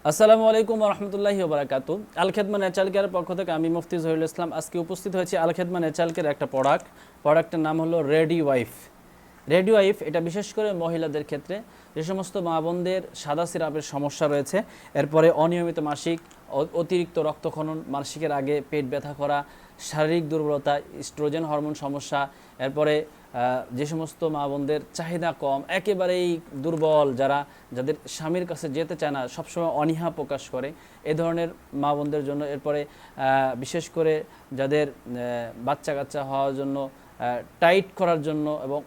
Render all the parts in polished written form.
আসসালামু আলাইকুম ওয়া রাহমাতুল্লাহি ওয়া বারাকাতুহু। আল খেদমা ন্যাচারাল কেয়ারের পক্ষ থেকে আমি মুফতি জহিরুল ইসলাম আজকে উপস্থিত হয়েছি আল খেদমা ন্যাচারাল কেয়ারের একটা প্রোডাক্টের নাম হলো রেডি ওয়াইফ। রেডি ওয়াইফ এটা বিশেষ করে মহিলাদের ক্ষেত্রে যে সমস্ত মা বোনদের সাদা সিরাপের সমস্যা রয়েছে, এরপরে অনিয়মিত মাসিক, অতিরিক্ত রক্তক্ষরণ, মাসিকের আগে পেট ব্যথা করা, শারীরিক দুর্বলতা, ইস্ট্রোজেন হরমোন সমস্যা, এরপরে যে সমস্ত মা বোনদের চাহিদা কম, একেবারেই দুর্বল, যাদের স্বামীর কাছে যেতে চায় না, সবসময় অনীহা প্রকাশ করে, এ ধরনের মা বোনদের জন্য, এরপরে বিশেষ করে যাদের বাচ্চা কাচ্চা হওয়ার জন্য, টাইট করার জন্য এবং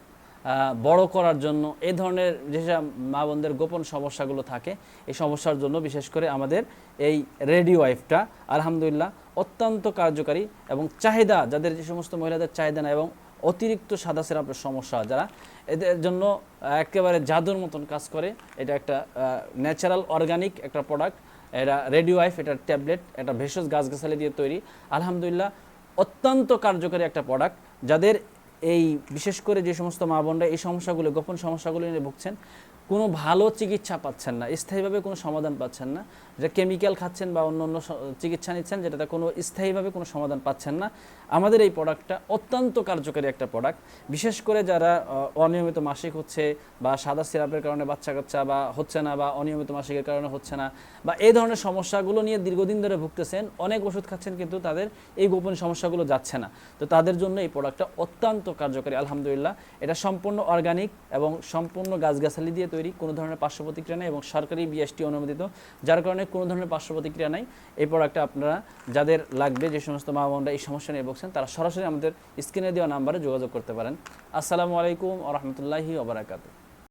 বড় করার জন্য, এই ধরনের যেসব মা বোনদের গোপন সমস্যাগুলো থাকে, এই সমস্যার জন্য বিশেষ করে আমাদের এই রেডি ওয়াইফটা আলহামদুলিল্লাহ অত্যন্ত কার্যকারী এবং চাহিদা, যাদের যে সমস্ত মহিলাদের চাহিদা না এবং অতিরিক্ত সাদা সিরাপের সমস্যা যারা, এদের জন্য একেবারে জাদুর মতন কাজ করে। এটা একটা ন্যাচারাল অর্গানিক একটা প্রোডাক্ট। এটা রেডি ওয়াইফ, এটা ট্যাবলেট, এটা ভেষজ গাছগাছালি দিয়ে তৈরি। আলহামদুলিল্লাহ অত্যন্ত কার্যকারী একটা প্রোডাক্ট। যাদের এই বিশেষ করে যে সমস্ত মা বোনরা এই সমস্যাগুলো, গোপন সমস্যাগুলো নিয়ে ভুগছেন, কোনো ভালো চিকিৎসা পাচ্ছেন না, স্থায়ীভাবে কোনো সমাধান পাচ্ছেন না, যে কেমিক্যাল খাচ্ছেন বা অন্য অন্য চিকিৎসা নিচ্ছেন, যেটাতে কোনো স্থায়ীভাবে কোনো সমাধান পাচ্ছেন না, আমাদের এই প্রোডাক্টটা অত্যন্ত কার্যকারী একটা প্রোডাক্ট। বিশেষ করে যারা অনিয়মিত মাসিক হচ্ছে, বা সাদা সিরাপের কারণে বাচ্চা কাচ্চা বা হচ্ছে না, বা অনিয়মিত মাসিকের কারণে হচ্ছে না, বা এই ধরনের সমস্যাগুলো নিয়ে দীর্ঘদিন ধরে ভুগতেছেন, অনেক ওষুধ খাচ্ছেন কিন্তু তাদের এই গোপন সমস্যাগুলো যাচ্ছে না, তো তাদের জন্য এই প্রোডাক্টটা অত্যন্ত কার্যকারী। আলহামদুলিল্লাহ এটা সম্পূর্ণ অর্গানিক এবং সম্পূর্ণ গাছগাছালি দিয়ে তৈরি, কোনো ধরনের পার্শ্ব প্রতিক্রিয়া নেই এবং সরকারি বিএসটি অনুমোদিত, যার কারণে কোনো ধরনের পার্শ্ব প্রতিক্রিয়া নাই। এই প্রোডাক্টটা আপনারা যাদের লাগবে, যে সমস্ত মা বোনরা এই সমস্যা নিয়ে ভুগছেন, তারা সরাসরি আমাদের স্ক্রিনে দেওয়া নাম্বারে যোগাযোগ করতে পারেন। আসসালামু আলাইকুম ওয়া রাহমাতুল্লাহি ওয়া বারাকাতুহু।